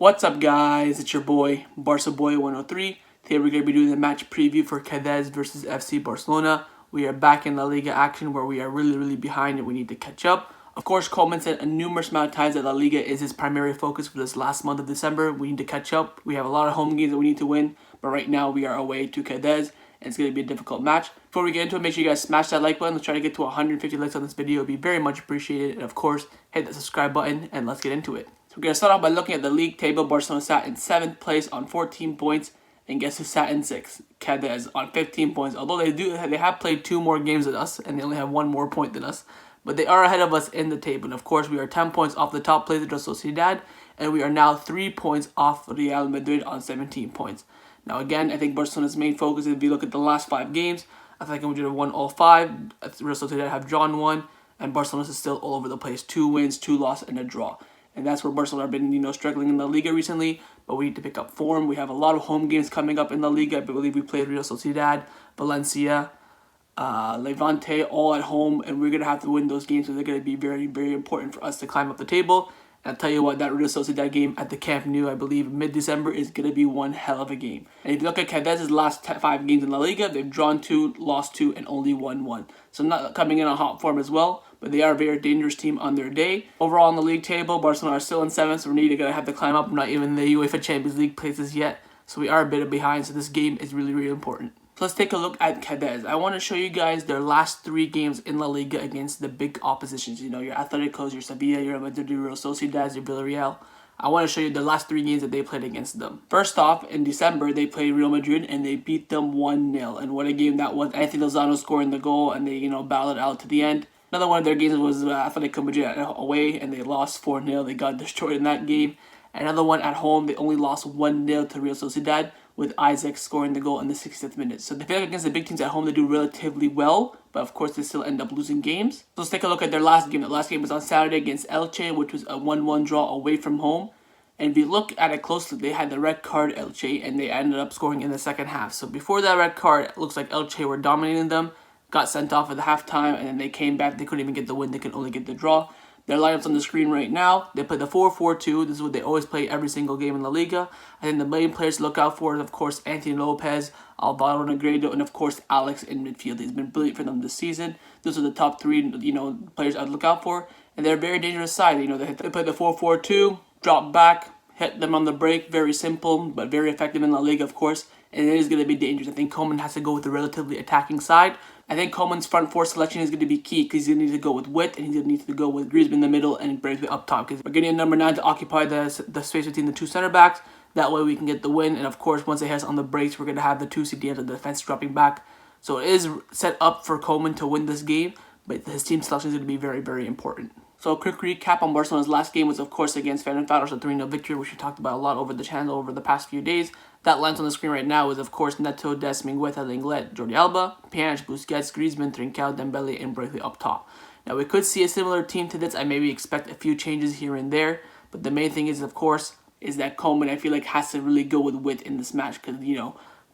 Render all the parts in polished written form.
What's up, guys? It's your boy, Barca Boy 103. Today we're going to be doing the match preview for Cadiz versus FC Barcelona. We are back in La Liga action where we are really behind and we need to catch up. Of course, Koeman said a numerous amount of times that La Liga is his primary focus for this last month of December. We need to catch up. We have a lot of home games that we need to win, but right now we are away to Cadiz, and it's going to be a difficult match. Before we get into it, make sure you guys smash that like button. Let's try to get to 150 likes on this video. It would be very much appreciated. And of course, hit the subscribe button and let's get into it. So we're going to start off by looking at the league table. Barcelona sat in 7th place on 14 points. And guess who sat in 6th? Cadiz on 15 points. Although they have played 2 more games than us, and they only have 1 more point than us. But they are ahead of us in the table. And of course, we are 10 points off the top place of Real Sociedad. And we are now 3 points off Real Madrid on 17 points. Now again, I think Barcelona's main focus is if you look at the last 5 games, Atletico Madrid have won all 5. Real Sociedad have drawn 1. And Barcelona is still all over the place. 2 wins, 2 losses, and a draw. And that's where Barcelona have been, struggling in the Liga recently. But we need to pick up form. We have a lot of home games coming up in the Liga. I believe we played Real Sociedad, Valencia, Levante, all at home. And we're going to have to win those games. So they're going to be very important for us to climb up the table. And I'll tell you what, that Real Sociedad game at the Camp Nou, I believe, mid-December is going to be one hell of a game. And if you look at Cadiz's last 5 games in La Liga, they've drawn 2, lost 2, and only won 1. So not coming in on hot form as well, but they are a very dangerous team on their day. Overall on the league table, Barcelona are still in 7th, so we're going to have to climb up. We're not even in the UEFA Champions League places yet, so we are a bit behind, so this game is really important. So let's take a look at Cadiz. I want to show you guys their last 3 games in La Liga against the big oppositions. Your Atleticos, your Sevilla, your Madrid, your Real Sociedad, your Villarreal. I want to show you the last 3 games that they played against them. First off, in December, they played Real Madrid and they beat them 1-0. And what a game that was. Anthony Lozano scoring the goal and they, battled out to the end. Another one of their games was Atletico Madrid away and they lost 4-0. They got destroyed in that game. Another one at home, they only lost 1-0 to Real Sociedad, with Isaac scoring the goal in the 60th minute. So they feel like against the big teams at home, they do relatively well, but of course they still end up losing games. So let's take a look at their last game. The last game was on Saturday against Elche, which was a 1-1 draw away from home. And if you look at it closely, they had the red card Elche, and they ended up scoring in the second half. So before that red card, it looks like Elche were dominating them, got sent off at the halftime, and then they came back. They couldn't even get the win. They could only get the draw. Their lineups on the screen right now. They play the 4-4-2. This is what they always play every single game in La Liga. I think the main players to look out for is, of course, Anthony Lopez, Alvaro Negredo, and, of course, Alex in midfield. He's been brilliant for them this season. Those are the top 3, players I'd look out for. And they're a very dangerous side. They play the 4-4-2, drop back, hit them on the break. Very simple, but very effective in La Liga, of course. And it is going to be dangerous. I think Koeman has to go with a relatively attacking side. I think Koeman's front 4 selection is going to be key because he's going to need to go with width and he's going to need to go with Griezmann in the middle and Braithwaite up top. Because we're getting a number 9 to occupy the space between the 2 center backs. That way we can get the win. And of course, once they has on the breaks, we're going to have the 2 CDMs of the defense dropping back. So it is set up for Koeman to win this game, but his team selection is going to be very important. So a quick recap on Barcelona's last game was, of course, against Ferencvaros, a 3-0 victory, which we talked about a lot over the channel over the past few days. That lines on the screen right now is, of course, Neto, Dest, Mingueza, Lenglet, Jordi Alba, Pjanic, Busquets, Griezmann, Trincao, Dembele, and Braithwaite up top. Now, we could see a similar team to this. I maybe expect a few changes here and there, but the main thing is, of course, is that Koeman, I feel like, has to really go with width in this match because,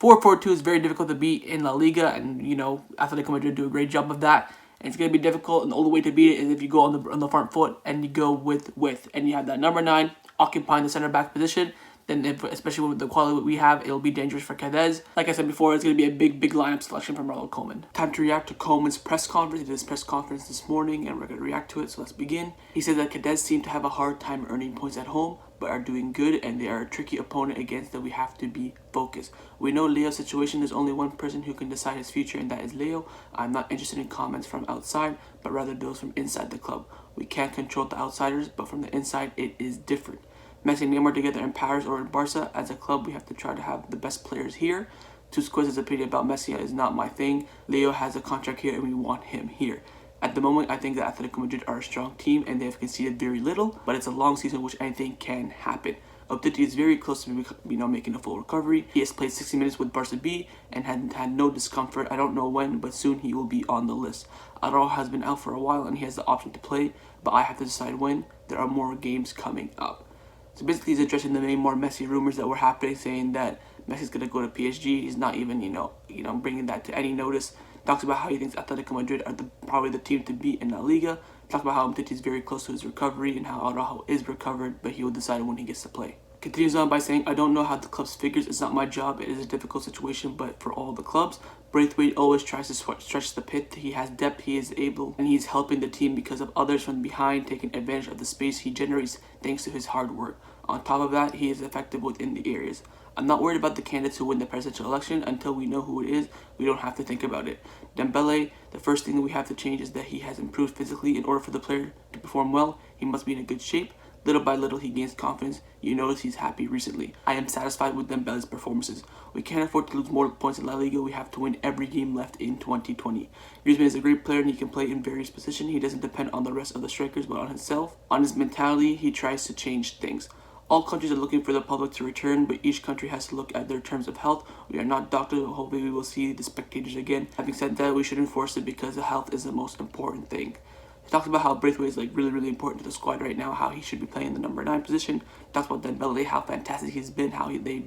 4-4-2 is very difficult to beat in La Liga, and, Atletico Madrid do a great job of that. And it's going to be difficult, and the only way to beat it is if you go on the front foot and you go with width. And you have that number 9 occupying the center back position. Then, especially with the quality we have, it'll be dangerous for Cadiz. Like I said before, it's going to be a big lineup selection from Ronald Koeman. Time to react to Koeman's press conference. He did his press conference this morning, and we're going to react to it, so let's begin. He said that Cadiz seem to have a hard time earning points at home, but are doing good, and they are a tricky opponent against that we have to be focused. We know Leo's situation. There's only one person who can decide his future, and that is Leo. I'm not interested in comments from outside, but rather those from inside the club. We can't control the outsiders, but from the inside, it is different. Messi and Neymar together in Paris or in Barca. As a club, we have to try to have the best players here. Tusquets' opinion about Messi is not my thing. Leo has a contract here and we want him here. At the moment, I think that Atletico Madrid are a strong team and they have conceded very little, but it's a long season which anything can happen. Umtiti is very close to making a full recovery. He has played 60 minutes with Barca B and had no discomfort. I don't know when, but soon he will be on the list. Araujo has been out for a while and he has the option to play, but I have to decide when. There are more games coming up. So basically, he's addressing the Neymar Messi rumors that were happening, saying that Messi's gonna go to PSG. He's not even, bringing that to any notice. Talks about how he thinks Atletico Madrid are probably the team to beat in La Liga. Talks about how Umtiti is very close to his recovery and how Araujo is recovered, but he will decide when he gets to play. Continues on by saying, I don't know how the club's figures. It's not my job. It is a difficult situation, but for all the clubs. Braithwaite always tries to stretch the pit. He has depth, he is able, and he's helping the team because of others from behind, taking advantage of the space he generates thanks to his hard work. On top of that, he is effective within the areas. I'm not worried about the candidates who win the presidential election. Until we know who it is, we don't have to think about it. Dembele, the first thing that we have to change is that he has improved physically. In order for the player to perform well, he must be in a good shape. Little by little, he gains confidence. You notice he's happy recently. I am satisfied with Dembele's performances. We can't afford to lose more points in La Liga. We have to win every game left in 2020. Griezmann is a great player and he can play in various positions. He doesn't depend on the rest of the strikers, but on himself. On his mentality, he tries to change things. All countries are looking for the public to return, but each country has to look at their terms of health. We are not doctors, but hopefully we will see the spectators again. Having said that, we should enforce it because the health is the most important thing. He talks about how Braithwaite is really important to the squad right now, how he should be playing in the number 9 position. He talks about Dembele, how fantastic he's been, how they've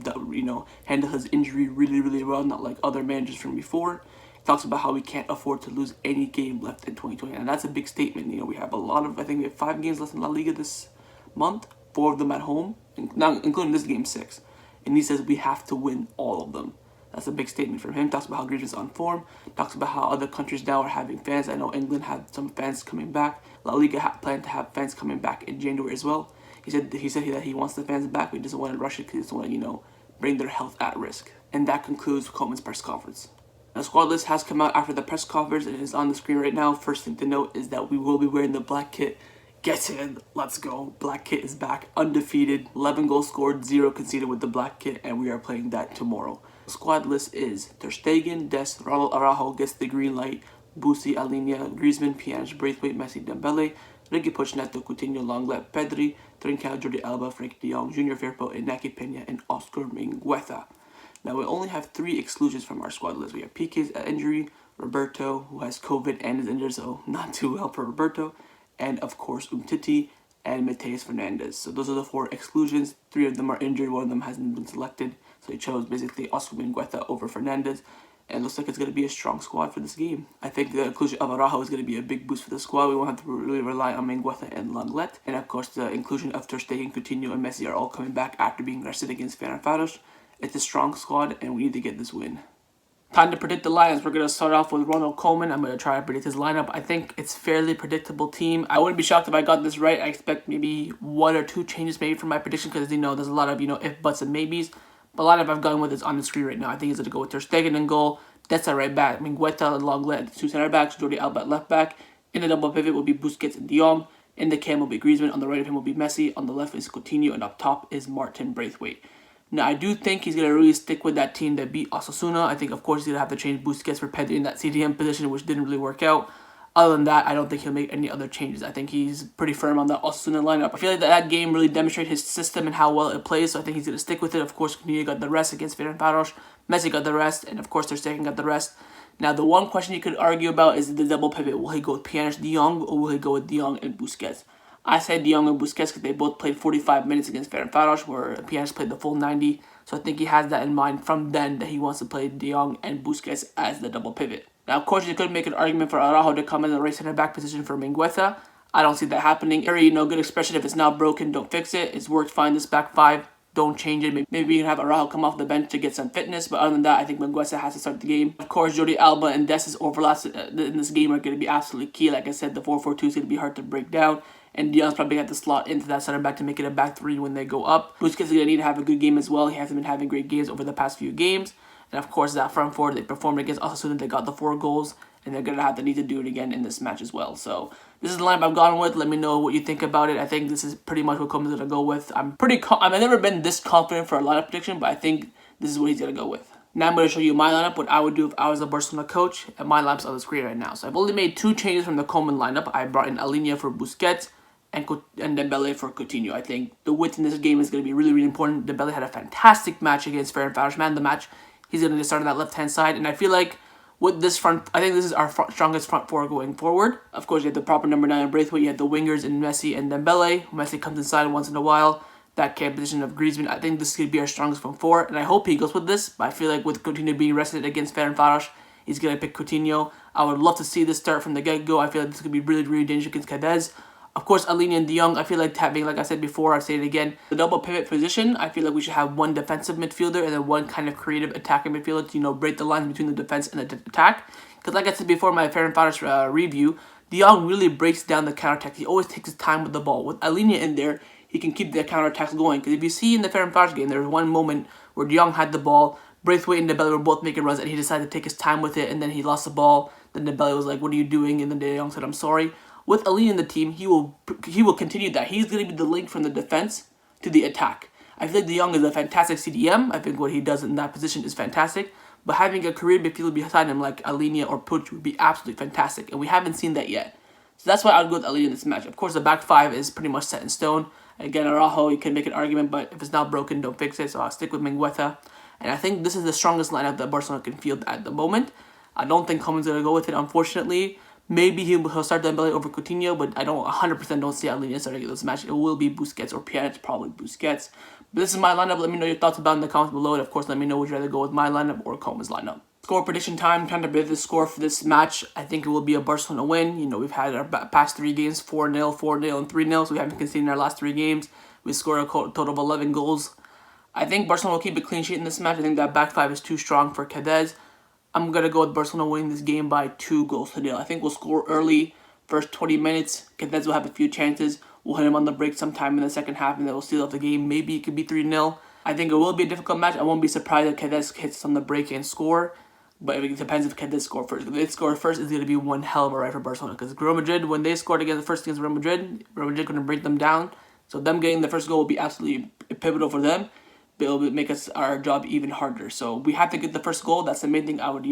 handled his injury really well, not like other managers from before. He talks about how we can't afford to lose any game left in 2020, and that's a big statement. We have I think we have 5 games left in La Liga this month, 4 of them at home, including this game 6. And he says we have to win all of them. That's a big statement from him. Talks about how Griezmann's on form. Talks about how other countries now are having fans. I know England had some fans coming back. La Liga planned to have fans coming back in January as well. He said that he wants the fans back, but he doesn't want to rush it because he doesn't want to, bring their health at risk. And that concludes Koeman's press conference. The squad list has come out after the press conference and is on the screen right now. First thing to note is that we will be wearing the black kit. Get in, let's go. Black kit is back, undefeated, 11 goals scored, 0 conceded with the black kit, and we are playing that tomorrow. The squad list is Ter Stegen, Dest, Ronald Araujo gets the green light, Busquets, Alena, Griezmann, Pjanic, Braithwaite, Messi, Dembele, Riqui, Coutinho, Lenglet, Pedri, Trincao, Jordi Alba, Frenkie de Jong, Junior Firpo, Iñaki Peña, and Oscar Mingueza. Now we only have 3 exclusions from our squad list. We have Piqué's injury, Roberto, who has COVID and is injured, so not too well for Roberto, and of course Umtiti and Matheus Fernandes. So those are the 4 exclusions. 3 of them are injured, 1 of them hasn't been selected. So he chose basically Oscar Mingueza over Fernandes. And it looks like it's going to be a strong squad for this game. I think the inclusion of Araujo is going to be a big boost for the squad. We won't have to really rely on Mingueza and Lenglet. And of course the inclusion of Ter Stegen, Coutinho, and Messi are all coming back after being rested against Ferencvaros. It's a strong squad and we need to get this win. Time to predict the lineups. We're going to start off with Ronald Koeman. I'm going to try to predict his lineup. I think it's fairly predictable team. I wouldn't be shocked if I got this right. I expect maybe 1 or 2 changes maybe from my prediction because, there's a lot of, if, buts, and maybes. But a lot of I've gone with is on the screen right now. I think he's going to go with Ter Stegen in goal. That's at right back. Mingueza and Lenglet, 2 center backs. Jordi Alba at left back. In the double pivot will be Busquets and Jong. In the cam will be Griezmann. On the right of him will be Messi. On the left is Coutinho. And up top is Martin Braithwaite. Now, I do think he's going to really stick with that team that beat Osasuna. I think, of course, he's going to have to change Busquets for Pedri in that CDM position, which didn't really work out. Other than that, I don't think he'll make any other changes. I think he's pretty firm on the Osasuna lineup. I feel like that game really demonstrated his system and how well it plays, so I think he's going to stick with it. Of course, Coutinho got the rest against Ferencvaros. Messi got the rest, and of course, Ter Stegen got the rest. Now, the one question you could argue about is the double pivot. Will he go with Pjanic, De Jong, or will he go with De Jong and Busquets? I said De Jong and Busquets because they both played 45 minutes against Ferencvaros, where Pjanic played the full 90. So I think he has that in mind from then that he wants to play De Jong and Busquets as the double pivot. Now, of course, you could make an argument for Araujo to come in the right center back position for Mingueza. I don't see that happening. Very, good expression. If it's not broken, don't fix it. It's worked fine this back 5. Don't change it. Maybe you can have Araujo come off the bench to get some fitness. But other than that, I think Mingueza has to start the game. Of course, Jordi Alba and Dest's overlaps in this game are going to be absolutely key. Like I said, the 4-4-2 is going to be hard to break down. And De Jong's probably going to have to slot into that center back to make it a back 3 when they go up. Busquets is going to need to have a good game as well. He hasn't been having great games over the past few games. And of course, that front 4, they performed against Osasuna. They got the 4 goals. And they're going to need to do it again in this match as well. So this is the lineup I've gone with. Let me know what you think about it. I think this is pretty much what Koeman's going to go with. I've never been this confident for a lineup prediction, but I think this is what he's going to go with. Now I'm going to show you my lineup, what I would do if I was a Barcelona coach. And my lineup's on the screen right now. So I've only made 2 changes from the Koeman lineup. I brought in Alena for Busquets and Dembele for Coutinho. I think the width in this game is going to be really important. Dembele had a fantastic match against Ferencvaros. Man, the match, he's going to start on that left-hand side. And I feel like with this front, I think this is our strongest front 4 going forward. Of course, you have the proper number 9 in Braithwaite. You have the wingers in Messi and Dembele. Messi comes inside once in a while. That cam position of Griezmann. I think this could be our strongest front 4. And I hope he goes with this. But I feel like with Coutinho being rested against Ferencvaros, he's going to pick Coutinho. I would love to see this start from the get-go. I feel like this could be really dangerous against Cadiz. Of course, Alena and De Jong, I feel like having, like I said before, I've said it again, the double pivot position, I feel like we should have one defensive midfielder and then one kind of creative attacking midfielder to, break the lines between the defense and the attack. Because like I said before in my Ferencvaros review, De Jong really breaks down the counterattack. He always takes his time with the ball. With Alena in there, he can keep the counterattacks going. Because if you see in the Ferencvaros game, there was one moment where De Jong had the ball, Braithwaite and Dembele were both making runs, and he decided to take his time with it, and then he lost the ball. Then Dembele was like, "What are you doing?" And then De Jong said, "I'm sorry." With Alena in the team, he will continue that. He's going to be the link from the defense to the attack. I feel like De Jong is a fantastic CDM. I think what he does in that position is fantastic. But having a career midfielder beside him like Alena or Puig would be absolutely fantastic, and we haven't seen that yet. So that's why I would go with Alena in this match. Of course, the back five is pretty much set in stone. Again, Araujo, you can make an argument, but if it's not broken, don't fix it. So I'll stick with Mingueza. And I think this is the strongest lineup that Barcelona can field at the moment. I don't think Koeman's going to go with it, unfortunately. Maybe he'll start Dembele over Coutinho, but I don't 100% don't see Alena starting this match. It will be Busquets or Pjanic, probably Busquets. But this is my lineup. Let me know your thoughts about it in the comments below. And of course, let me know would you rather go with my lineup or Koeman's lineup. Score prediction time. Time to predict the score for this match. I think it will be a Barcelona win. We've had our past 3 games, 4-0, 4-0, and 3-0. So we haven't conceded in our last 3 games. We scored a total of 11 goals. I think Barcelona will keep a clean sheet in this match. I think that back 5 is too strong for Cadiz. I'm going to go with Barcelona winning this game by 2-0. I think we'll score early, first 20 minutes. Cadiz will have a few chances. We'll hit him on the break sometime in the second half, and then we'll seal up the game. Maybe it could be 3-0. I think it will be a difficult match. I won't be surprised if Cadiz hits on the break and score. But it depends if Cadiz score first. If they score first, it's going to be one hell of a ride for Barcelona. Because Real Madrid, when they scored first against Real Madrid couldn't break them down. So them getting the first goal will be absolutely pivotal for them. It'll make our job even harder. So we have to get the first goal. That's the main thing I would,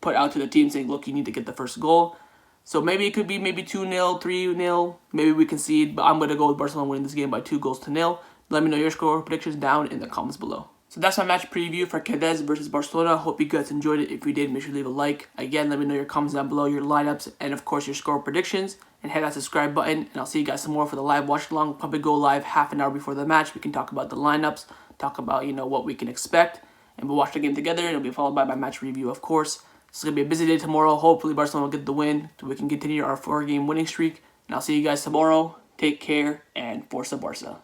put out to the team, saying, look, you need to get the first goal. So maybe it could be 2-0, 3-0. Maybe we concede, but I'm going to go with Barcelona winning this game by 2-0. Let me know your score predictions down in the comments below. So that's my match preview for Cadiz versus Barcelona. Hope you guys enjoyed it. If you did, make sure to leave a like. Again, let me know your comments down below, your lineups, and of course your score predictions. And hit that subscribe button, and I'll see you guys some more for the live watch along. Probably go live half an hour before the match. We can talk about the lineups, talk about what we can expect, and we'll watch the game together. It'll be followed by my match review, of course. It's gonna be a busy day tomorrow. Hopefully Barcelona will get the win so we can continue our 4-game winning streak. And I'll see you guys tomorrow. Take care and Forza Barca.